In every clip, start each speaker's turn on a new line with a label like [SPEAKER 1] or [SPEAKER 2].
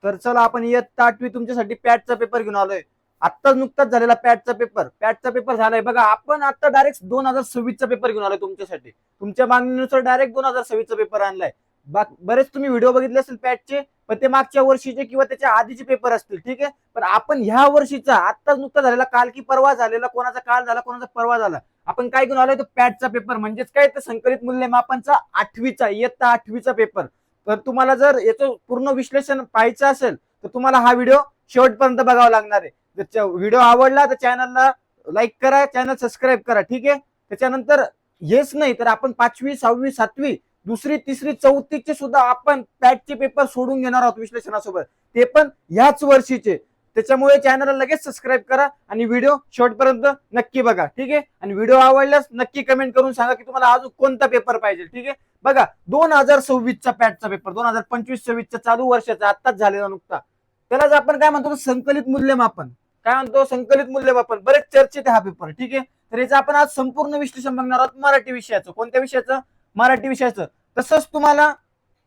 [SPEAKER 1] तर चला आपण इयत्ता 8वी तुमच्यासाठी पॅटचा पेपर घेऊन आलोय. आत्ता नुकताच झालेला पॅटचा पेपर झालाय बघा. आपण आता डायरेक्ट 2026चा पेपर घेऊन आलोय तुमच्यासाठी. तुमच्या मागणीनुसार डायरेक्ट 2026चा पेपर आणलाय. बरेच तुम्ही व्हिडिओ बघितले असेल पॅटचे, पण ते मागच्या वर्षीचे किंवा त्याच्या आधीचे पेपर असतील. ठीक आहे, पण आपण ह्या वर्षीचा आत्ता नुकता झालेला, काल की परवा झालेला, कोणाचा काल झाला कोणाचा परवा झाला, आपण काय घेऊन आलोय तो पॅटचा पेपर. म्हणजेच काय, तर संकलित मूल्यमापनचा 8वीचा इयत्ता 8वीचा पेपर. तर तुम्हाला जर याचं पूर्ण विश्लेषण पाहायचं असेल तर तुम्हाला हा व्हिडिओ शेवटपर्यंत बघावा लागणार आहे. जर व्हिडिओ आवडला तर चॅनलला लाईक करा, चॅनल सबस्क्राईब करा. ठीक आहे, त्याच्यानंतर हेच नाही तर आपण 5वी 6वी 7वी दुसरी तिसरी चौथीचे सुद्धा आपण पॅटचे पेपर सोडून घेणार आहोत विश्लेषणासोबत, ते पण ह्याच वर्षीचे. त्याच्यामुळे चॅनलला लगेच सबस्क्राईब करा आणि व्हिडिओ शेवटपर्यंत नक्की बघा. ठीक आहे, आणि व्हिडिओ आवडल्यास नक्की कमेंट करून सांगा की तुम्हाला अजून कोणता पेपर पाहिजे. ठीक आहे, बघा 2026चा पॅटचा पेपर, 2025-26चा चालू वर्षाचा आत्ताच झालेला नुकता, त्यालाच आपण काय म्हणतो, संकलित मूल्यमापन. काय म्हणतो, संकलित मूल्यमापन. बरेच चर्चेत हा पेपर. ठीक आहे, तर याचं आपण आज संपूर्ण विश्लेषण बघणार आहोत मराठी विषयाचं. कोणत्या विषयाचं? मराठी विषयाचं. तसंच तुम्हाला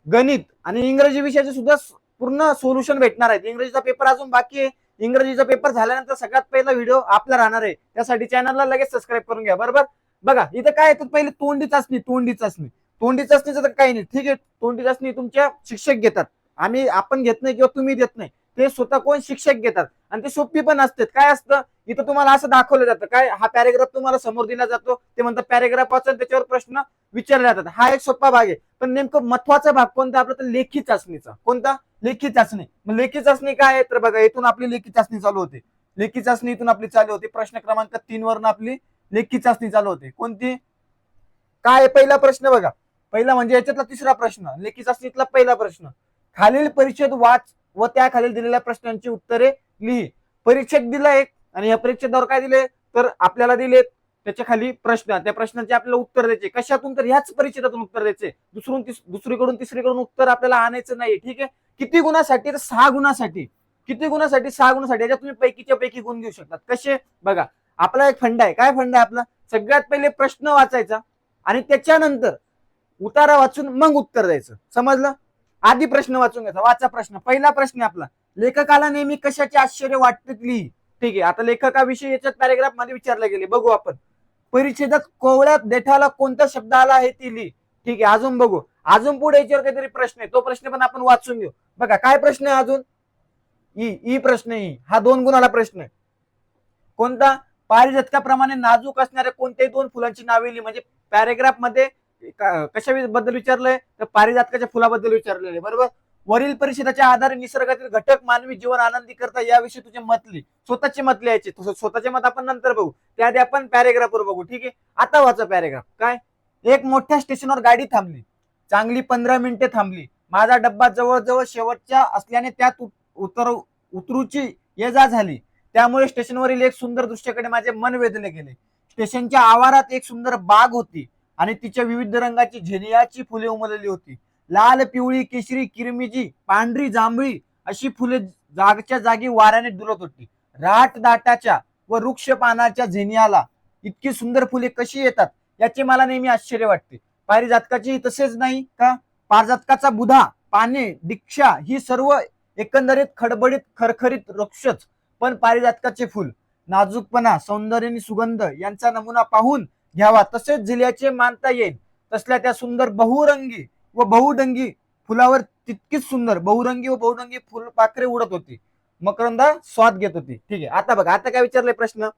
[SPEAKER 1] गणित आणि इंग्रजी विषयाचे सुद्धा पूर्ण सोल्युशन भेटणार आहेत. इंग्रजीचा पेपर अजून बाकी आहे. इंग्रजीचा पेपर झाल्यानंतर सगळ्यात पहिला व्हिडिओ आपला राहणार आहे. त्यासाठी चॅनलला लगेच सबस्क्राईब करून घ्या. बरोबर, बघा इथं काय येतं, पहिले तोंडी चाचणीचं तर काही नाही. ठीक आहे, तोंडी चाचणी तुमच्या शिक्षक घेतात, आपण घेत नाही किंवा तुम्ही देत नाही. ते स्वतः कोण, शिक्षक घेतात. आणि ते सोपी पण असतात. काय असतं इथं तुम्हाला असं दाखवलं जातं, काय हा पॅरेग्राफ तुम्हाला समोर दिला जातो, ते म्हणतात पॅरेग्राफ वाचा, त्याच्यावर प्रश्न विचारले जातात. हा एक सोपा भाग आहे. पण नेमकं महत्वाचा भाग कोणता आपला, तर लेखी चाचणीचा. कोणता? लेखी चाचणी. मग लेखी चाचणी काय आहे, तर बघा इथून आपली लेखी चाचणी चालू होते. लेखी चाचणी इथून आपली चालू होती. प्रश्न क्रमांक 3 वरून आपली लेखी चाचणी चालू होते. कोणती? काय पहिला प्रश्न बघा, पहिला म्हणजे याच्यातला तिसरा प्रश्न, लेखी चाचणीतला पहिला प्रश्न. खालील परिच्छेद वाच व त्या खालील दिलेल्या प्रश्नांची उत्तरे लिही. परीक्षेत दिला एक, आणि या परीक्षेदावर काय दिले, तर आपल्याला दिले त्याच्या खाली प्रश्न. त्या प्रश्नांचे आपल्याला उत्तर द्यायचे. कशातून? तर ह्याच परीक्षेतातून उत्तर द्यायचे. दुसरीकडून तिसरीकडून उत्तर आपल्याला आणायचं नाही. ठीक आहे, किती गुणासाठी? तर 6 गुणासाठी. किती गुणासाठी? 6 गुणासाठी. याच्यात तुम्ही पैकीच्या पैकी गुण घेऊ शकतात. कसे? बघा, आपला एक फंड आहे. काय फंड आहे आपला? सगळ्यात पहिले प्रश्न वाचायचा आणि त्याच्यानंतर उतारा वाचून मग उत्तर द्यायचं. समजलं? आधी प्रश्न वाचून घ्यायचा. वाचा प्रश्न. पहिला प्रश्न आपला, लेखकाला नेहमी कशाचे आश्चर्य वाटते लिही. ठीक आहे, आता लेखकाविषयी याच्यात पॅरेग्राफ मध्ये विचारले गेले. बघू आपण. परिच्छेदात कोवळ्यात देठाला कोणता शब्द आला आहे ती लिही. ठीक आहे, अजून बघू. अजून पुढे याच्यावर काहीतरी प्रश्न आहे, तो प्रश्न पण आपण वाचून घेऊ. बघा काय प्रश्न आहे अजून, ई प्रश्न. हा 2 गुणाला प्रश्न आहे. कोणता? पारिजातकाप्रमाणे नाजूक असणाऱ्या कोणत्याही 2 फुलांची नावे लिही. म्हणजे पॅरेग्राफ मध्ये कशाबद्दल विचारलंय, तर पारिजातकाच्या फुलाबद्दल विचारलेलं. बरोबर. वरील परिच्छेदाच्या आधारे निसर्गातील घटक मानवी जीवन आनंदी करता याविषयी तुझे मत लिही. स्वतःचे मत लिहायचे. स्वतःचे मत आपण नंतर बघू, त्याआधी आपण पॅरेग्राफवर बघू. ठीक आहे, आता वाचा पॅरेग्राफ. काय? एक मोठ्या स्टेशनवर गाडी थांबली. चांगली 15 मिनिटे थांबली. माझा डब्बा जवळजवळ शेवटच्या असल्याने त्यात उतरूची ये जा झाली. त्यामुळे स्टेशनवरील एक सुंदर दृश्याकडे माझे मन वेधले गेले. स्टेशनच्या आवारात एक सुंदर बाग होती आणि तिच्या विविध रंगाची झेनियाची फुले उमललेली होती. लाल, पिवळी, केशरी, किरमिजी, पांढरी, जांभळी अशी फुले जागच्या जागी वाऱ्याने डुलत होती. राट दाटाच्या व वृक्ष पानाच्या झेनियाला इतकी सुंदर फुले कशी येतात याचे मला नेहमी आश्चर्य वाटते. पारिजातकाची तसेच नाही का? पारिजातकाचा बुधा, पाने, दीक्षा ही सर्व एकंदरीत खडबडीत खरखरीत वृक्षच, पण पारिजातकाचे फुल नाजूकपणा, सौंदर्य आणि सुगंध यांचा नमुना पाहून घ्यावा तसेच जिल्ह्याचे मानता येईल तसल्या त्या सुंदर बहुरंगी व बहुडंगी फुलावर तितकीच सुंदर बहुरंगी व बहुडंगी फुलपाखरे उडत होती. मकरंदा स्वाद घेत होती. ठीक आहे, आता बघा, आता काय विचारलंय प्रश्न,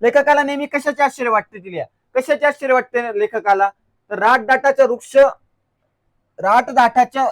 [SPEAKER 1] लेखकाला नेहमी कशाचे आश्चर्य वाटते तिला? कशाचे आश्चर्य वाटते लेखकाला? तर राटदाटाच्या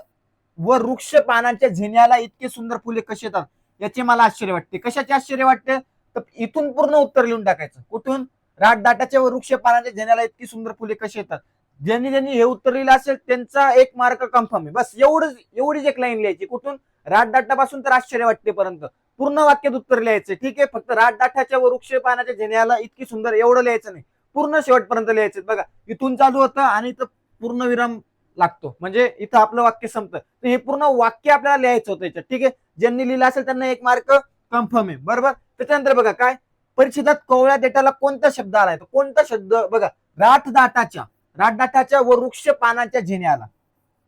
[SPEAKER 1] व वृक्ष पानांच्या झेन्याला इतके सुंदर फुले कसे येतात याचे मला आश्चर्य वाटते. कशाचे आश्चर्य वाटते? तर इथून पूर्ण उत्तर लिहून टाकायचं. कुठून? राटदाटाच्या व वृक्ष पानांच्या झेन्याला इतकी सुंदर फुले कशी येतात. ज्यांनी हे उत्तर लिहिलं असेल त्यांचा 1 मार्क कन्फर्म आहे. बस एवढीच एक लाईन लिहायची. कुठून? राटदाटापासून तर आश्चर्य वाटतेपर्यंत पूर्ण वाक्यात उत्तर लिहायचं. ठीक आहे, फक्त राटदाटाच्या व वृक्ष पानाच्या झेन्याला इतकी सुंदर एवढं लिहायचं नाही, पूर्ण शेवटपर्यंत लिहायचं. बघा, इथून चालू होतं आणि इथं पूर्ण विराम लागतो, म्हणजे इथं आपलं वाक्य संपतं. तर हे पूर्ण वाक्य आपल्याला लिहायचं होतं याच्यात. ठीक आहे, ज्यांनी लिहिलं असेल त्यांना 1 मार्क कन्फर्म आहे. बरोबर. त्याच्यानंतर बघा काय, परिच्छेदात कोवळ्या देठाला कोणता शब्द आलाय? तर कोणता शब्द? बघा, राटदाटाच्या व वृक्ष पानाच्या झेन्याला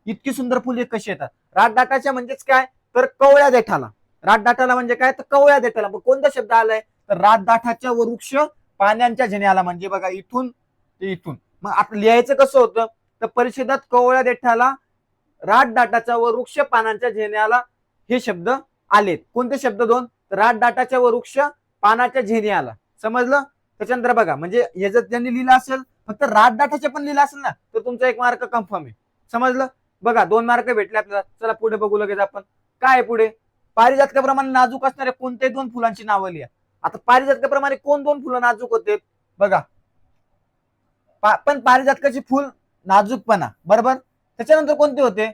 [SPEAKER 1] इतकी सुंदर फुले कशी येतात. राटदाटाच्या म्हणजेच काय, तर कवळ्या देठाला. रातदाटाला म्हणजे काय, तर कवळ्या देठाला. मग कोणता शब्द आलाय, तर रातदाटाच्या वृक्ष पाण्यांच्या झेण्याला, म्हणजे बघा इथून ते इथून. मग आता लिहायचं कसं होतं, तर परिच्छेदात कवळ्या देठाला रातदाटाच्या व वृक्ष पानांच्या झेण्याला हे शब्द आलेत. कोणते शब्द दोन, रातदाटाच्या व वृक्ष पानाच्या झेण्याला. समजलं. त्याच्यानंतर बघा, म्हणजे हे जर त्यांनी लिहिलं असेल, फक्त रातदाटाचे पण लिहिलं असेल ना, तर तुमचा 1 मार्क कन्फर्म आहे. समजलं. बघा 2 मार्क भेटले आपल्याला. चला पुढे बघू लगेच आपण काय पुढे. पारिजातकाप्रमाणे नाजूक असणाऱ्या कोणत्याही 2 फुलांची नावं लिहा. आता पारिजातकाप्रमाणे कोण 2 फुलं नाजूक होते बघा. पण पारिजातकाची फुल नाजूकपणा बरोबर. त्याच्यानंतर कोणते होते,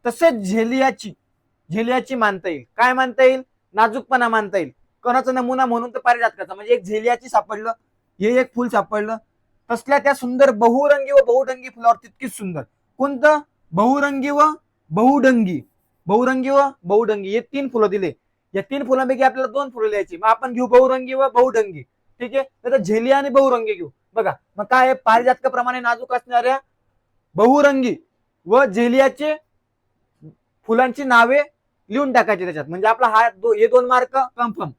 [SPEAKER 1] तसेच झेलियाची मानता येईल. काय मानता येईल, नाजूकपणा मानता येईल. कोणाचा नमुना म्हणून तर पारिजातकाचा, म्हणजे एक झेलियाची सापडलं, हे एक फुल सापडलं. तसल्या त्या सुंदर बहुरंगी व बहुडंगी फुलावर तितकीच सुंदर. कोणतं, बहुरंगी व बहुडंगी. बहुरंगी व बहुडंगी हे 3 फुलं दिले. या 3 फुलांपैकी आपल्याला 2 फुलं लिहायची. मग आपण घेऊ बहुरंगी व बहुडंगी. ठीक आहे. तर झेलिया आणि बहुरंगी घेऊ. बघा मग काय, पारिजातकाप्रमाणे नाजूक असणाऱ्या बहुरंगी व झेलियाचे फुलांची नावे लिहून टाकायची त्याच्यात. म्हणजे आपला हा हे 2 मार्क कन्फर्म.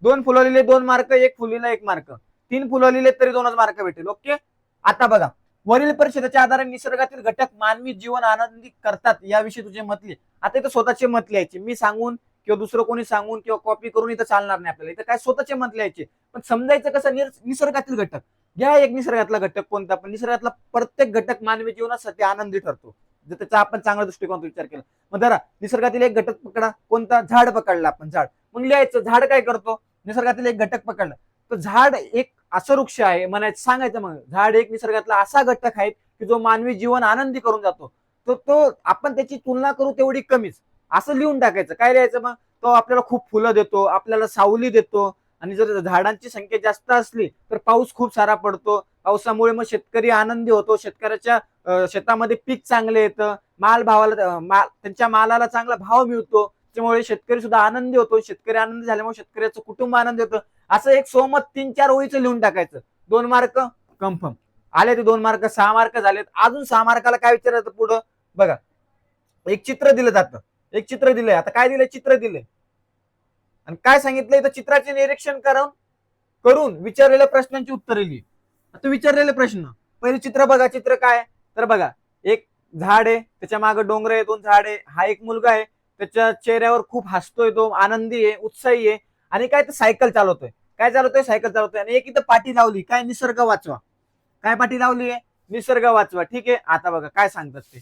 [SPEAKER 1] 2 फुलं लिहिले 2 मार्क, 1 फुलीला 1 मार्क, 3 फुलं लिहिले तरी 2च मार्क भेटेल. ओके. आता बघा, वरील परिच्छेदाच्या आधारे निसर्गातील घटक मानवी जीवन आनंदी करतात याविषयी तुझे मत लिह. आता इथं स्वतःचे मत लिहायचे. मी सांगून किंवा दुसरं कोणी सांगून किंवा कॉपी करून इथं चालणार नाही आपल्याला. इथं काय स्वतःचे मत लिहायचे. पण समजायचं कसं, निसर्गातील घटक घ्या. एक निसर्गातला घटक कोणता, पण निसर्गातला प्रत्येक घटक मानवी जीवनासाठी आनंदी ठरतो जर त्याचा आपण चांगल्या दृष्टिकोनातून विचार केला. मग जरा निसर्गातील एक घटक पकडा. कोणता, झाड पकडला आपण. झाड मग लिहायचं, झाड काय करतो, निसर्गातील एक घटक पकडला तर झाड एक असं वृक्ष आहे म्हणायचं, सांगायचं. मग झाड एक निसर्गातला असा घटक आहे की जो मानवी जीवन आनंदी करून जातो. तो आपण त्याची तुलना करू तेवढी कमीच, असं लिहून टाकायचं. काय लिहायचं मग, तो आपल्याला खूप फुलं देतो, आपल्याला सावली देतो, आणि जर झाडांची संख्या जास्त असली तर पाऊस खूप सारा पडतो. पावसामुळे मग शेतकरी आनंदी होतो. शेतकऱ्याच्या शेतामध्ये पीक चांगले येतं. त्यांच्या मालाला चांगला भाव मिळतो. त्यामुळे शेतकरी सुद्धा आनंदी होतो. शेतकरी आनंदी झाल्यामुळे शेतकऱ्याचं कुटुंब आनंदी होतं. असं एक सोमत 3-4 ओळीचं लिहून टाकायचं. 2 मार्क कन्फर्म आले. ते 2 मार्क 6 मार्क झालेत. अजून 6 मार्काला काय विचारायचं पुढं बघा. एक चित्र दिलं जातं. एक चित्र दिलंय. आता काय दिलंय, चित्र दिलंय आणि काय सांगितलंय, तर चित्राचे निरीक्षण करून विचारलेल्या प्रश्नांची उत्तरे लिही. आता विचारलेले प्रश्न, पहिले चित्र बघा. चित्र काय, तर बघा एक झाड आहे, त्याच्या मागे डोंगर आहे, 2 झाड आहे. हा एक मुलगा आहे, त्याच्या चेहऱ्यावर खूप हसतोय, तो आनंदी आहे, उत्साही आहे. आणि काय, तर सायकल चालवतोय. काय चालवतोय, सायकल चालवतोय. आणि एक इथं पाटी लावली, काय, निसर्ग वाचवा. काय पाटी लावली आहे, निसर्ग वाचवा. ठीक आहे. आता बघा काय सांगतात ते.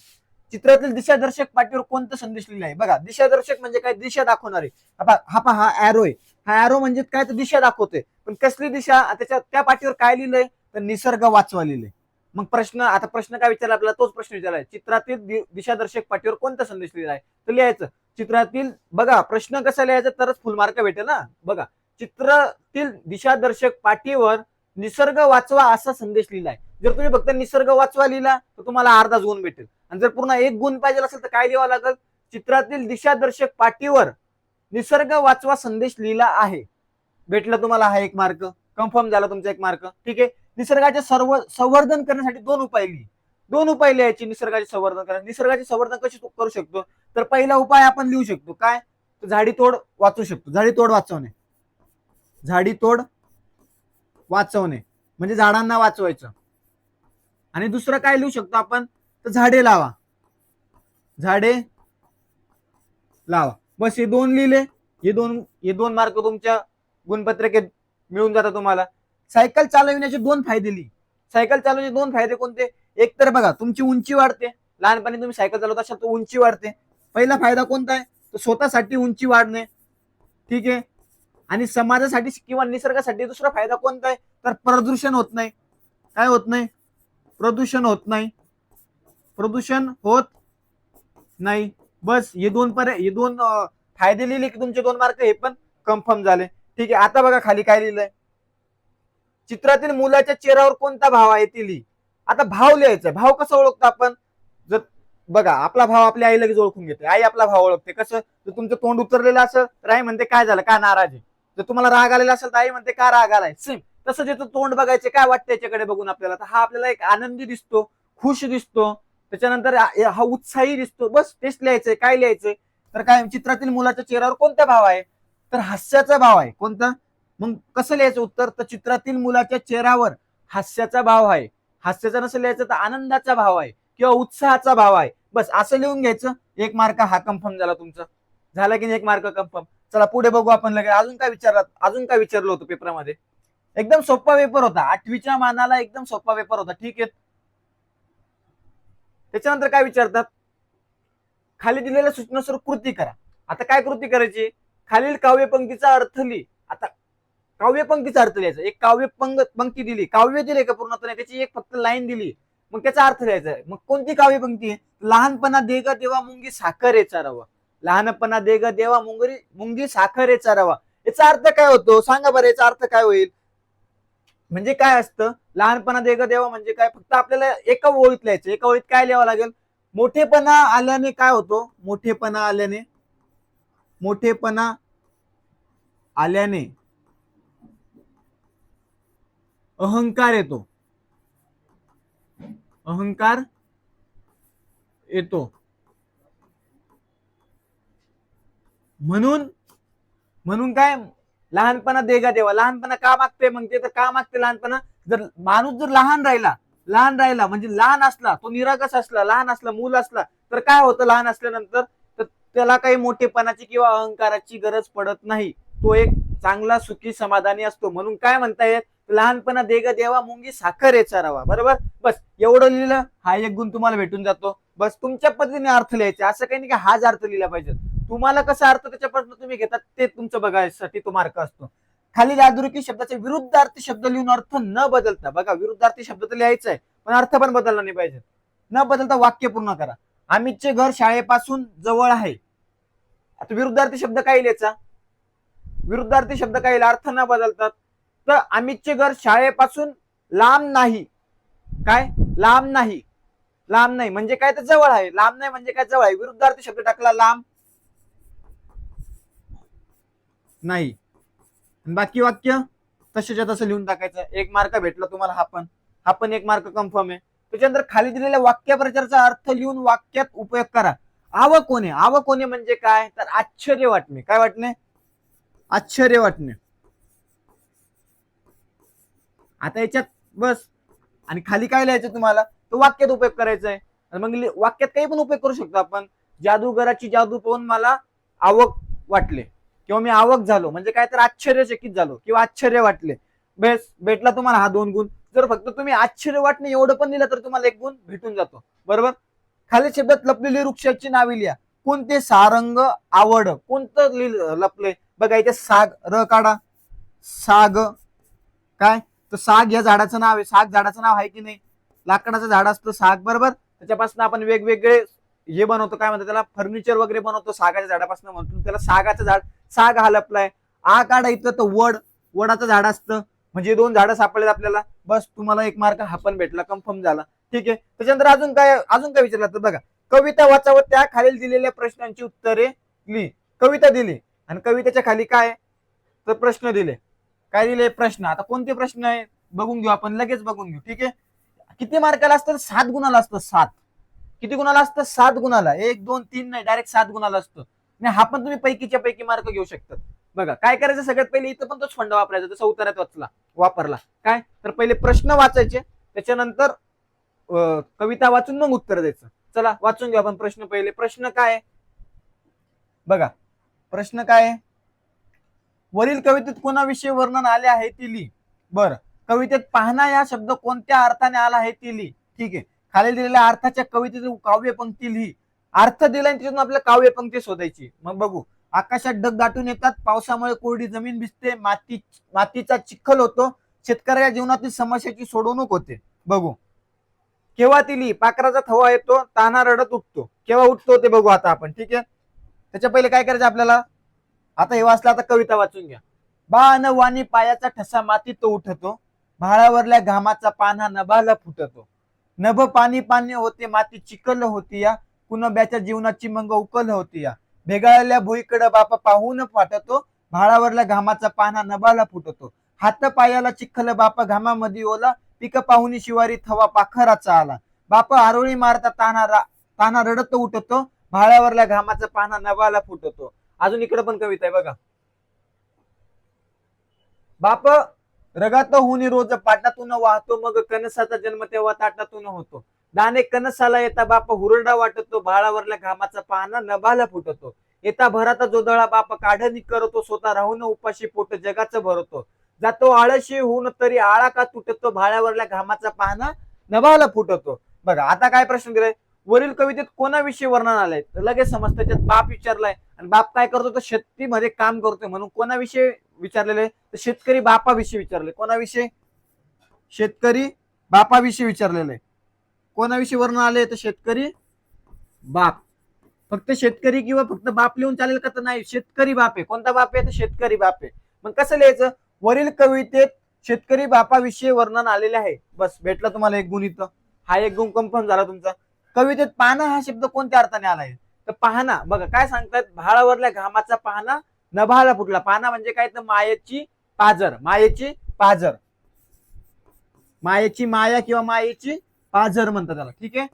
[SPEAKER 1] चित्रातील दिशादर्शक पाटीवर कोणता संदेश लिहिला आहे बघा. दिशादर्शक म्हणजे काय, दिशा दाखवणारे. हा ऍरो आहे. हा ऍरो म्हणजे काय, तर दिशा दाखवतोय. पण कसली दिशा, त्या पाटीवर काय लिहिलंय, तर निसर्ग वाचवा लिहिलंय. मग प्रश्न काय विचारला आपल्याला, तोच प्रश्न विचारलाय. चित्रातील दिशादर्शक पाटीवर कोणता संदेश लिहिलाय, तर लिहायचं चित्रातील. बघा प्रश्न कसा लिहायचा तरच फुल मार्क भेटेल ना. बघा, चित्रातील दिशादर्शक पाटीवर निसर्ग वाचवा असा संदेश लिहिलाय. जर तुम्ही फक्त निसर्ग वाचवा लिहिला तर तुम्हाला अर्धाच गुण भेटेल. आणि जर पूर्ण 1 गुण पाहिजे असेल तर काय लिहावं लागेल, चित्रातील दिशादर्शक पाटीवर निसर्ग वाचवा संदेश लिहिला आहे. भेटलं तुम्हाला हा 1 मार्क. कन्फर्म झाला तुमचा 1 मार्क. ठीक आहे. निसर्गाचे संवर्धन करण्यासाठी 2 उपाय लिही. 2 उपाय लिहायचे निसर्गाचे संवर्धन करण्यासाठी. निसर्गाचे संवर्धन कसे करू शकतो, तर पहिला उपाय आपण लिहू शकतो काय, तर झाडी तोड वाचू शकतो. झाडी तोड वाचवणे. झाडी तोड वाचवणे म्हणजे झाडांना वाचवायचं. आणि दुसरं काय लिहू शकतो आपण, तर झाडे लावा. झाडे लावा. बस हे 2 लिहिले. हे दोन मार्क तुमच्या गुणपत्रिकेत मिळून जातात तुम्हाला. सायकल चालविण्याचे 2 फायदे लिही. सायकल चालवण्याचे 2 फायदे कोणते, एक तर बघा तुमची उंची वाढते. लहानपणी तुम्ही सायकल चालवत असाल तर उंची वाढते. पहिला फायदा कोणता आहे, तर स्वतःसाठी उंची वाढणे. ठीक आहे. आणि समाजासाठी किंवा निसर्गासाठी दुसरा फायदा कोणता आहे, तर प्रदूषण होत नाही. काय होत नाही, प्रदूषण होत नाही. प्रदूषण होत नाही. बस हे 2 फायदे लिहिले की तुमचे 2 मार्क हे पण कन्फर्म झाले. ठीक आहे. आता बघा खाली काय लिहिलंय, चित्रातील मुलाच्या चेहऱ्यावर कोणता भाव आहे ते लिही. आता भाव लिहायचा. भाव कसं ओळखतो आपण, जर बघा आपला भाव आपल्या आई लगेच ओळखून घेते. आई आपला भाव ओळखते कसं, जर तुमचं तोंड उतरलेलं असेल तर आई म्हणते काय झालं, का नाराज आहे. जर तुम्हाला राग आलेला असेल तर आई म्हणते का राग आलाय. सेम तसं जे तोंड बघायचे, काय वाटतं याच्याकडे बघून आपल्याला, तर हा आपल्याला एक आनंदी दिसतो, खुश दिसतो. त्याच्यानंतर हा उत्साही दिसतो. बस तेच लिहायचंय. काय लिहायचंय, तर काय चित्रातील मुलाच्या चेहऱ्यावर कोणता भाव आहे? तर हास्याचा भाव आहे. कोणता? मग कसं लिहायचं उत्तर? तर चित्रातील मुलाच्या चेहऱ्यावर हास्याचा भाव आहे. हास्याचा नसेल लिहायचं तर आनंदाचा भाव आहे किंवा उत्साहाचा भाव आहे. बस असं लिहून घ्यायचं. 1 मार्क हा कन्फर्म झाला तुमचा. झाला की नाही 1 मार्क कन्फर्म? चला पुढे बघू आपण लगेच. अजून काय विचारलं होतं पेपरमध्ये? एकदम सोपा पेपर होता. 8वीच्या मानाला एकदम सोपा पेपर होता. ठीक आहे. त्याच्यानंतर काय विचारतात? खाली दिलेल्या सूचनेनुसार कृती करा. आता काय कृती करायची? खालील काव्यपंक्तीचा अर्थ लिही. आता काव्यपंक्तीचा अर्थ लिहायचा. एक पंक्ती दिली, काव्य दिले का पूर्णपणे, त्याची एक फक्त लाईन दिली, मग त्याचा अर्थ लिहायचा. मग कोणती काव्यपंक्ती आहे? लहानपणा देग देवा मुंगी साखर याचा रवा. लहानपणा देग देवा मुंगी साखर याचा रवा. याचा अर्थ काय होतो सांगा बरं? याचा अर्थ काय होईल? म्हणजे काय असतं? लहानपणा देग देवा म्हणजे काय? फक्त आपल्याला एका ओळीत लिहायचं. एका ओळीत काय लिहावं लागेल? मोठेपणा आल्याने काय होतो? मोठेपणा आल्याने अहंकार येतो. अहंकार येतो. म्हणून काय? लहानपणा देगा देवा. लहानपणा का मागते? मग ते तर का मागते लहानपणा? जर माणूस जर लहान राहिला म्हणजे लहान असला, तो निरागस असला, लहान असला, मूल असला, तर काय होतं लहान असल्यानंतर? तर त्याला काही मोठेपणाची किंवा अहंकाराची गरज पडत नाही. तो एक चांगला सुखी समाधानी असतो. म्हणून काय म्हणता येत? लहानपणा देगा देवा मुंगी साखर याचा रवा. बरोबर? बस एवढं लिहिलं, हा 1 गुण तुम्हाला भेटून जातो. बस तुमच्या पद्धतीने अर्थ लिहायचे. असं काही नाही की हाच अर्थ लिहिला पाहिजे. तुम्हाला कसा अर्थ त्याच्यापासून तुम्ही घेतात ते तुमचं बघायसाठी तो मार्क असतो. खालील अधोरेखित शब्दाचे विरुद्धार्थी शब्द लिहून अर्थ न बदलता, बघा विरुद्धार्थी शब्द तर लिहायचा आहे पण अर्थ पण बदलला नाही पाहिजे. न बदलता वाक्य पूर्ण करा. अमितचे घर शाळेपासून जवळ आहे. आता विरुद्धार्थी शब्द काय लिहायचा? विरुद्धार्थी शब्द काय? अर्थ न बदलतात. तर अमितचे घर शाळेपासून लांब नाही. काय? लांब नाही. लांब नाही म्हणजे काय? तर जवळ आहे. लांब नाही म्हणजे काय? जवळ आहे. विरुद्धार्थी शब्द टाकला लांब नाही. बाकी वाक्य तसेच्या तसं लिहून टाकायचं. 1 मार्क भेटला तुम्हाला. हा पण 1 मार्क कन्फर्म आहे. त्याच्यानंतर खाली दिलेल्या वाक्यप्रचाराचा अर्थ लिहून वाक्यात उपयोग करा. आवकोने म्हणजे काय? तर आश्चर्य वाटणे. काय वाटणे? आश्चर्य वाटणे. आता याच्यात बस. आणि खाली काय लिहायचं तुम्हाला? तो वाक्यात उपयोग करायचा आहे. मग वाक्यात काही पण उपयोग करू शकतो आपण. जादूगराची जादू पाहून मला आवक वाटले किंवा मी आवक झालो म्हणजे काय? तर आश्चर्यचकित झालो किंवा आश्चर्य वाटले. बेस भेटला तुम्हाला हा 2 गुण. जर फक्त तुम्ही आश्चर्य वाटणे एवढं पण लिहिलं तर तुम्हाला 1 गुण भेटून जातो. बरोबर? खाली शब्दात लपलेली वृक्षाची नावे लिहा. कोणते? सारंग, आवड. कोणतं लपलंय? बघा इथे साग, र काढा. साग काय? तर साग या झाडाचं नाव आहे. साग झाडाचं नाव आहे की नाही? लाकडाचं झाड असतं साग. बरोबर? त्याच्यापासून आपण वेगवेगळे हे बनवतो. काय म्हणतो त्याला? फर्निचर वगैरे बनवतो सागाच्या झाडापासून. म्हणतो त्याला सागाचं झाड. साग हा लपलाय. आ काढा इथं तर वडाचं झाड असतं. म्हणजे 2 झाडं सापडलेत आपल्याला. बस तुम्हाला 1 मार्क हा पण भेटला. कन्फर्म झाला. ठीक आहे. त्याच्यानंतर अजून काय विचारलं तर बघा. कविता वाचावं, त्या खालील दिलेल्या प्रश्नांची उत्तरे लिही. कविता दिली आणि कवितेच्या खाली काय? तर प्रश्न दिले. काय दिले? प्रश्न. आता कोणते प्रश्न आहे बघून घेऊ आपण. लगेच बघून घेऊ. ठीक आहे. किती मार्काला असतं? 7 गुणाला असतं. 7. किती गुणाला असतं? 7 गुणाला. 1 2 3 नाही, डायरेक्ट 7 गुणाला असतं. आणि हा पण तुम्ही पैकीच्या पैकी मार्क घेऊ शकतात. बघा काय करायचं? सगळ्यात पहिले इथं पण तोच फंडा वापरायचा जसं उत्तरात वापरला. काय? तर पहिले प्रश्न वाचायचे, त्याच्यानंतर कविता वाचून मग उत्तर द्यायचं. चला वाचून घेऊ आपण प्रश्न. पहिले प्रश्न काय? बघा प्रश्न काय? वरील कवितेत कोणाविषयी वर्णन आले आहे ती लिही. बरं. कवितेत पाहणा या शब्द कोणत्या अर्थाने आला आहे ती लिही. ठीक आहे. खाली दिलेल्या अर्थाच्या कवितेतील काव्यपंक्ती लिही. अर्थ दिला तिथून आपल्याला काव्यपंक्ती शोधायची. मग बघू. आकाशात ढग दाटून येतात, पावसामुळे कोरडी जमीन भिजते, मातीचा चिखल होतो, शेतकऱ्याच्या जीवनातील समस्याची सोडवणूक होते. बघू. केव्हा ती लिही. पाखराचा थवा येतो, तान्हा रडत उठतो. केव्हा उठतो ते बघू आता आपण. ठीक आहे. त्याच्या पहिले काय करायचं आपल्याला? आता हे वाचलं. आता कविता वाचून घ्या. बाण वाणी पायाचा ठसा मातीत तो उठतो, भाळावरल्या घामाचा पाना नभाला फुटतो, नभ पाणी पाणी होते माती चिखल होती या, कुणब्याच्या जीवनाची मंग उकल होती या, भेगाळल्या भुईकडे बापा पाहून फाटतो, भाळावरल्या घामाचा पाना नभाला फुटतो, हात पायाला चिखल बापा घामामध्ये ओला, पिक पाहुणी शिवारी थवा पाखराचा आला, बापा आरोळी मारता ताना रडत उठतो, भाळ्यावरल्या घामाचा पाना नभाला फुटतो. अजून इकडे पण कविता आहे बघा. बाप रगात होऊन रोज पाटातून वाहतो, मग कणसाचा जन्म तेव्हा ताटातून होतो. दाणे कणसाला येता बाप हुरडा वाटतो, भाळावरल्या घामाचा पाना नभाला फुटतो. येता भराचा जोदळा बाप काढणी करतो, स्वतः राहून उपाशी पोट जगाचं भरतो. जातो आळशी होऊन तरी आळा का तुटतो, भाळ्यावरल्या घामाचा पाना नभाला फुटतो. बघा आता काय प्रश्न दिलाय, वरील कवितेत कोणाविषयी वर्णन आलंय, तर लगेच समजतं. त्याच्यात बाप विचारलाय आणि बाप काय करतो, तर शेतीमध्ये काम करतोय, म्हणून कोणाविषयी विचारलेले, तर शेतकरी बापाविषयी विचारले. कोणाविषयी? शेतकरी बापाविषयी विचारलेलं आहे. कोणाविषयी वर्णन आले, तर शेतकरी बाप. फक्त शेतकरी किंवा फक्त बाप लिहून चालेल का, तर नाही, शेतकरी बाप आहे. कोणता बाप आहे, तर शेतकरी बाप आहे. मग कसं लिहायचं, वरील कवितेत शेतकरी बापाविषयी वर्णन आलेले आहे. बस भेटला तुम्हाला एक गुण इथं. हा एक गुण कन्फर्म झाला तुमचा. कवितेत पाहणा हा शब्द कोणत्या अर्थाने आलाय, तर पाहणा बघा काय सांगतात, भाळावरल्या घामाचा पाहणा नभाला फुटला. पाहणा म्हणजे काय, तर मायेची पाजर. मायेची पाजर, मायेची माया किंवा मायेची पाजर म्हणतात त्याला. ठीक आहे,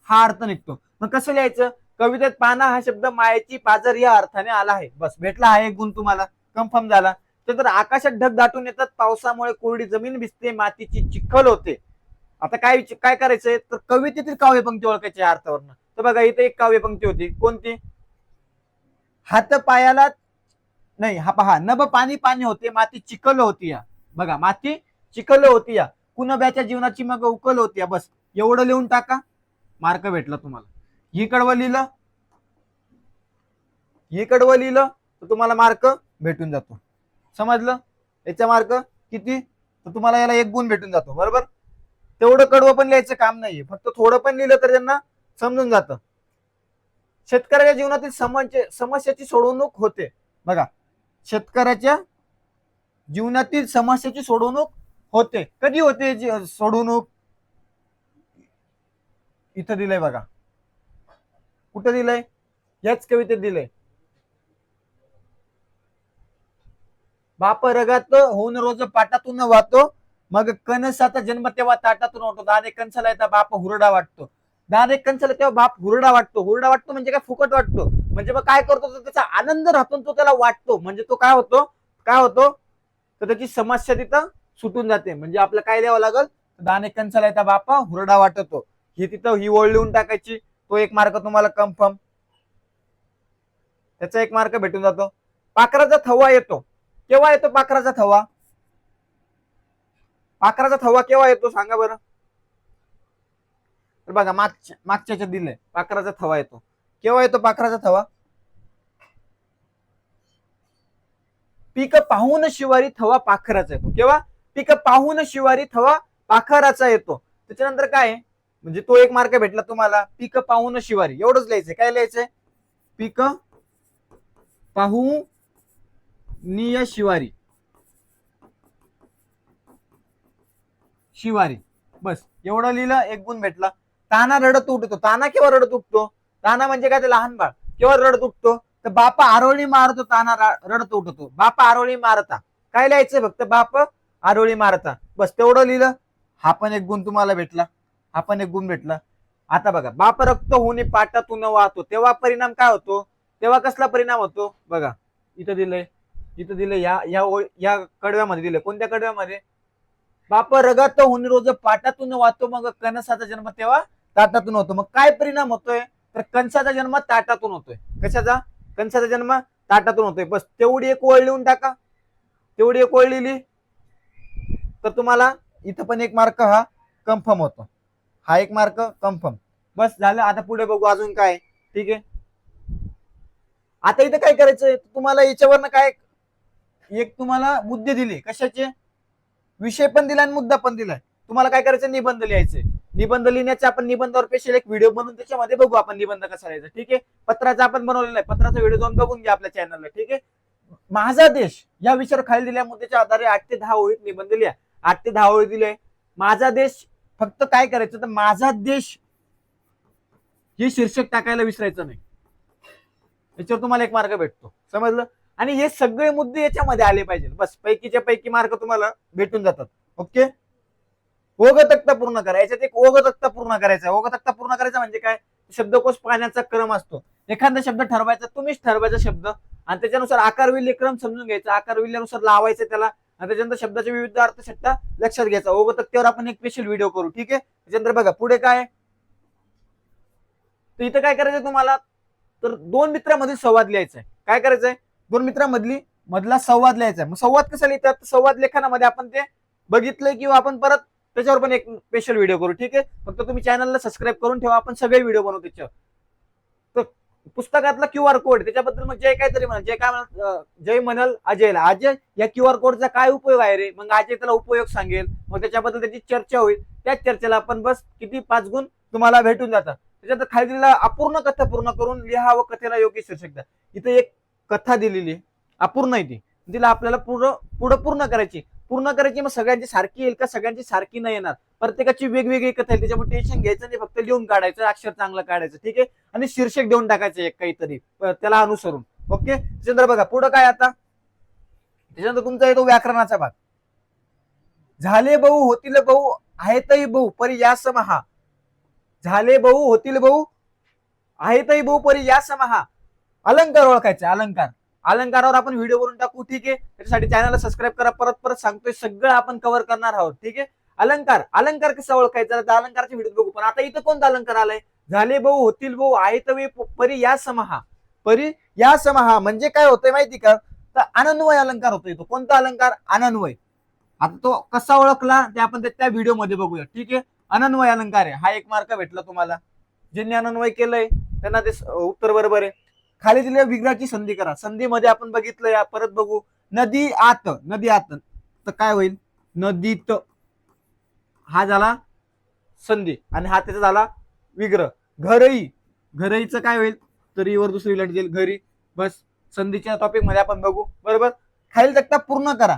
[SPEAKER 1] हा अर्थ निघतो. मग कसं लिहायचं, कवितेत पाना हा शब्द मायेची पाजर या अर्थाने आला आहे. बस भेटला हा एक गुण तुम्हाला, कन्फर्म झाला. तर आकाशात ढग दाटून येतात, पावसामुळे कोरडी जमीन भिजते, मातीची चिखल होते. आता काय काय करायचंय, तर कवितेतील काव्य पंक्ती ओळखायची अर्थावरनं. तर बघा इथे एक काव्य पंक्ती होती, कोणती, हात पायाला नाही, हा पहा, नभ पाणी पाणी होते, माती चिखल होती या. बघा माती चिखल होती या, कुणब्याच्या जीवनाची मग उकल होती या. बस एवढं लिहून टाका, मार्क भेटला तुम्हाला. ही कडवं लिहिलं, ही कडवं लिहिलं तर तुम्हाला मार्क भेटून जातो. समजलं, याचा मार्क किती, तर तुम्हाला याला एक गुण भेटून जातो. बरोबर, तेवढं कडवं पण लिहायचं काम नाहीये, फक्त थोडं पण लिहिलं तर त्यांना समजून जातं. शेतकऱ्याच्या जीवनातील समस्याची सोडवणूक होते. बघा, शेतकऱ्याच्या जीवनातील समस्याची सोडवणूक होते. कधी होते सोडवणूक, इथं दिलंय बघा. कुठं दिलंय, याच कवितेत दिलंय. बाप रगात होऊन रोज पाटातून वाहतो, मग कणसाचा जन्म तेव्हा ताटातून होतो. दाणे कणसाला येता बाप हुरडा वाटतो. दाणे कणसाला तेव्हा बाप हुरडा वाटतो. हुरडा वाटतो म्हणजे काय, फुकट वाटतो. म्हणजे मग काय करतो, तर त्याचा आनंद राहतो, तो त्याला वाटतो. म्हणजे तो काय होतो, काय होतो, तर त्याची समस्या तिथं सुटून जाते. म्हणजे आपलं काय द्यावं लागल, दाणे कणसाला येता बाप हुरडा वाटतो. ही तिथं ही ओळ लिहून टाकायची. तो एक मार्क तुम्हाला कन्फर्म, त्याचा एक मार्क भेटून जातो. पाखराचा थवा येतो, केव्हा येतो पाखराचा थवा, पाखराचा थवा केव्हा येतो सांगा बरं. तर बघा मागच्या दिलंय, पाखराचा थवा येतो. केव्हा येतो पाखराचा थवा, पीक पाहून शिवारी थवा पाखराचा येतो. केव्हा, पीक पाहून शिवारी थवा पाखराचा येतो. त्याच्यानंतर काय, म्हणजे तो एक मार्क भेटला तुम्हाला. पीक पाहून शिवारी एवढंच लिहायचंय. काय लिहायचंय, पीक पाहू निय शिवारी, शिवारी. बस एवढं लिहिलं, एक गुण भेटला. ताना रडत उठतो. ताना केव्हा रडत उठतो, ताना म्हणजे काय, ते लहान बाळ केव्हा रडत उठतो, तर बापा आरोळी मारतो, ताना रडत उठतो. बापा आरोळी मारता, काय लिहायचंय, फक्त बाप आरोळी मारता. बस तेवढं लिहिलं, हा पण एक गुण तुम्हाला भेटला, हा पण एक गुण भेटला. आता बघा, बाप रक्त होणे पाटातून वाहतो, तेव्हा परिणाम काय होतो, तेव्हा कसला परिणाम होतो, बघा इथं दिलंय, इथं दिलंय, या कडव्यामध्ये दिलंय. कोणत्या कडव्यामध्ये, बाप रगात होऊन रोज पाटातून वाहतो, मग कणसाचा जन्म तेव्हा ताटातून होतो. मग काय परिणाम होतोय, तर कंसाचा जन्म ताटातून होतोय. कशाचा, कंसाचा जन्म ताटातून होतोय. बस तेवढी एक ओळ लिहून टाका, तेवढी एक ओळ लिहिली तर तुम्हाला इथं पण एक मार्क हा कन्फर्म होतो. हा एक मार्क कन्फर्म. बस झालं. आता पुढे बघू अजून काय. ठीक आहे, आता इथं काय करायचंय तुम्हाला, याच्यावरनं काय, एक तुम्हाला मुद्दे दिले, कशाचे, विषय पण दिला आणि मुद्दा पण दिलाय. तुम्हाला काय करायचं, निबंध लिहायचे. निबंध लिहिण्याचे आपण निबंधावर स्पेशल एक व्हिडिओ बनवून त्याच्यामध्ये बघू आपण निबंध कसा लिहायचा. ठीक आहे, पत्राचा आपण बनवलेला आहे, पत्राचा व्हिडिओ जाऊन बघून घ्या आपल्या चॅनलला. ठीक आहे, माझा देश या विषयावर खाली दिल्या मुद्द्याच्या आधारे 8 ते 10 ओळीत निबंध लिहा. 8 ते 10 ओळी दिले. माझा देश, फक्त काय करायचं, तर माझा देश हे शीर्षक टाकायला विसरायचं नाही. याच्यावर तुम्हाला एक मार्क भेटतो. समजलं, आणि हे सगळे मुद्दे याच्यामध्ये आले पाहिजे. बस पैकीच्या पैकी मार्क तुम्हाला भेटून जातात. ओके, ओघ तक्ता पूर्ण करा. याच्यात एक ओघ तक्ता पूर्ण करायचा. ओघ तक्ता पूर्ण करायचा म्हणजे काय, शब्दकोश पाहण्याचा क्रम असतो. एखादा शब्द ठरवायचा, तुम्हीच ठरवायचा शब्द आणि त्याच्यानुसार आकारविल्य क्रम समजून घ्यायचा, आकारविल्ल्यानुसार लावायचं त्याला आणि त्याच्यानंतर शब्दाचे विविध अर्थसट्टा लक्षात घ्यायचा. ओघतक्त्यावर आपण एक स्पेशल व्हिडिओ करू. ठीक आहे. त्याच्यानंतर बघा पुढे काय, तर इथं काय करायचं तुम्हाला, तर दोन मित्रांमधील संवाद लिहायचा आहे. काय करायचंय, दोन मधला संवाद लिहायचा आहे. मग संवाद कसा लिहितात, संवाद लेखनामध्ये आपण ते बघितलंय किंवा आपण परत त्याच्यावर पण एक स्पेशल व्हिडिओ करू. ठीक आहे. फक्त तुम्ही चॅनलला सबस्क्राईब करून ठेवा, आपण सगळे व्हिडिओ बनवू त्याच्यावर. तर पुस्तकातला QR कोड त्याच्याबद्दल मग जय काहीतरी म्हणाल, जय काय म्हणाल, जय म्हणाल अजयला, अजय या QR कोडचा काय उपयोग आहे रे, मग अजय त्याला उपयोग सांगेल, मग त्याच्याबद्दल त्याची चर्चा होईल. त्याच चर्चेला आपण बस किती 5 गुण तुम्हाला भेटून जातात. त्याच्यात खाली दिलेला अपूर्ण कथा पूर्ण करून लिहा व कथेला योग्य शीर्षक द्या. इथे एक कथा दिलेली आहे, अपूर्ण आहे ती, तिला आपल्याला पुढं पूर्ण करायची. पूर्ण करायची मग सगळ्यांची सारखी येईल का, सगळ्यांची सारखी नाही येणार, प्रत्येकाची वेगवेगळी कथा आहे. त्याच्यामुळे टेन्शन घ्यायचं नाही, फक्त लिहून काढायचं, अक्षर चांगलं काढायचं. ठीक आहे. आणि शीर्षक देऊन टाकायचं एक काहीतरी त्याला अनुसरून. ओके. त्याच्यानंतर बघा पुढं काय, आता त्याच्यानंतर तुमचा येतो व्याकरणाचा भाग. झाले भाऊ होतील भाऊ आहेतही भाऊ परी या समहा. झाले भाऊ होतील भाऊ आहेतही भाऊ परी या समहा. अलंकार ओळखायचा. अलंकारावर आपण व्हिडिओ करून टाकू. ठीक आहे. त्याच्यासाठी चॅनलला सबस्क्राईब करा. परत सांगतोय, सगळं आपण कव्हर करणार आहोत. ठीक आहे. अलंकार कसा ओळखायचा, त्या अलंकाराचे व्हिडिओ बघू. पण आता इथं कोणता अलंकार आलाय, झाले भाऊ होतील भाऊ आहेतवे परी या समहा. परी या समहा म्हणजे काय होतंय माहिती का, तर अनन्वय अलंकार होतोय. तो कोणता अलंकार, अनन्वय. आता तो कसा ओळखला ते आपण त्या व्हिडिओ मध्ये बघूया. ठीक आहे. अनन्वय अलंकार आहे. हा 1 मार्क भेटला तुम्हाला. ज्यांनी अनन्वय केलंय त्यांना ते उत्तर बरोबर आहे. खाली दिलेल्या विग्रहाची संधी करा. संधीमध्ये आपण बघितलंय, परत बघू. नदी आत तर काय होईल, नदीत, हा झाला संधी आणि हा त्याचा झाला विग्रह. घरईचं काय होईल, तरीवर दुसरी लट देईल घरी. बस संधीच्या टॉपिक मध्ये आपण बघू. बरोबर. खालील तक्ता पूर्ण करा.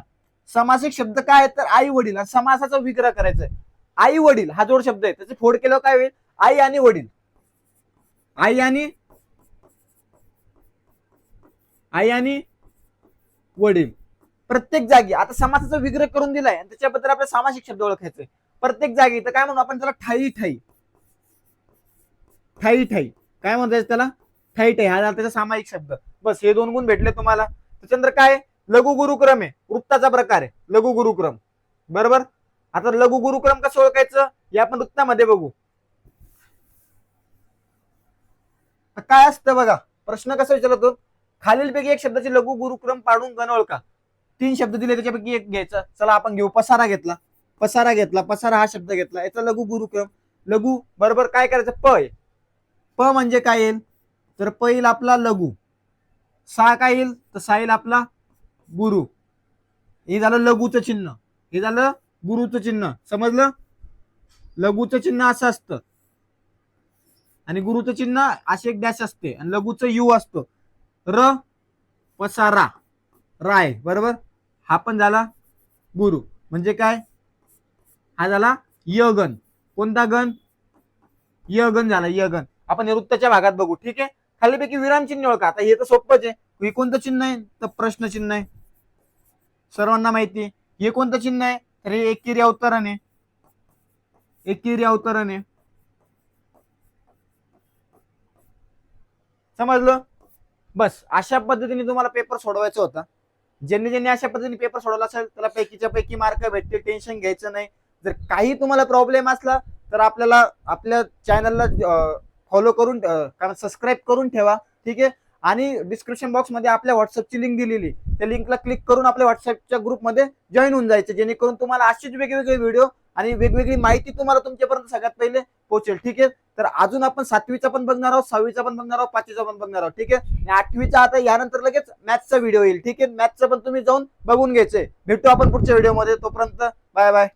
[SPEAKER 1] समासिक शब्द काय आहे, तर आई वडील. आणि समासाचा विग्रह करायचा आहे. आई वडील हा जोड शब्द आहे, त्याचे फोड केल्यावर काय होईल, आई आणि वडील. आई आणि वडील प्रत्येक जागी. आता समासाचा विग्रह करून दिलाय आणि त्याच्याबद्दल आपल्याला सामासिक शब्द ओळखायचे. प्रत्येक जागी तर काय म्हणू आपण त्याला, ठाई काय म्हणतात त्याला, ठाई हा झाला त्याचा सामायिक शब्द. बस हे 2 गुण भेटले तुम्हाला. त्याच्यानंतर काय, लघु गुरुक्रम आहे, वृत्ताचा प्रकार आहे लघु गुरुक्रम. बरोबर. आता लघु गुरुक्रम कसं ओळखायचं हे आपण वृत्तामध्ये बघू. काय असतं बघा, प्रश्न कसा विचारतो, खालीलपैकी एक शब्दाचे लघु गुरुक्रम पाडून गण ओळखा. 3 शब्द दिले, त्याच्यापैकी एक घ्यायचा. चला आपण घेऊ. पसारा घेतला, पसारा हा शब्द घेतला, याचा लघु गुरुक्रम. लघु बरोबर काय करायचं, प म्हणजे काय येईल, तर प येईल आपला लघु. सा काय येईल, तर सा येईल आपला गुरु. हे झालं लघुचं चिन्ह, हे झालं गुरुचं चिन्ह. समजलं. लघुचं चिन्ह असं असतं आणि गुरुचं चिन्ह असे एक डॅश असते आणि लघुचं यू असतो. र पसारा राय. बरोबर. हा पण झाला गुरु. म्हणजे काय, हा झाला यगण. कोणता गण, यगण झाला, यगण. आपण वृत्ताच्या भागात बघू. ठीक आहे. खालीपैकी विराम चिन्ह ओळखा. आता हे तर सोपंच आहे. हे कोणतं चिन्ह आहे, तर प्रश्न चिन्ह आहे, सर्वांना माहिती आहे. हे कोणतं चिन्ह आहे, तर हे एकेरी अवतरण आहे. समजलं. बस अशा पद्धतीने तुम्हाला पेपर सोडवायचा होता. ज्यांनी अशा पद्धतीने पेपर सोडवला असेल त्याला पैकीच्या पैकी मार्क भेटतील. टेन्शन घ्यायचं नाही. जर काही तुम्हाला प्रॉब्लेम असला तर आपल्या चॅनलला फॉलो करून सबस्क्राईब करून ठेवा. ठीक आहे. आणि डिस्क्रिप्शन बॉक्स मध्ये आपल्या व्हॉट्सअपची लिंक दिलेली, त्या लिंकला क्लिक करून आपल्या व्हॉट्सअपच्या ग्रुपमध्ये जॉईन होऊन जायचं, जेणेकरून तुम्हाला अशीच वेगवेगळे व्हिडिओ आणि वेगवेगळी माहिती तुम्हाला तुमच्यापर्यंत सगळ्यात पहिले पोहोचेल. ठीक आहे. तर अजून आपण 7वीचा पण बघणार आहोत, 6वीचा पण बघणार आहोत, 5वीचा पण बघणार आहोत. ठीक आहे. आणि 8वीचा आता यानंतर लगेच मॅथ्सचा व्हिडिओ येईल. ठीक आहे. मॅथ्सचं पण तुम्ही जाऊन बघून घ्यायचंय. भेटू आपण पुढच्या व्हिडिओमध्ये. तोपर्यंत बाय बाय.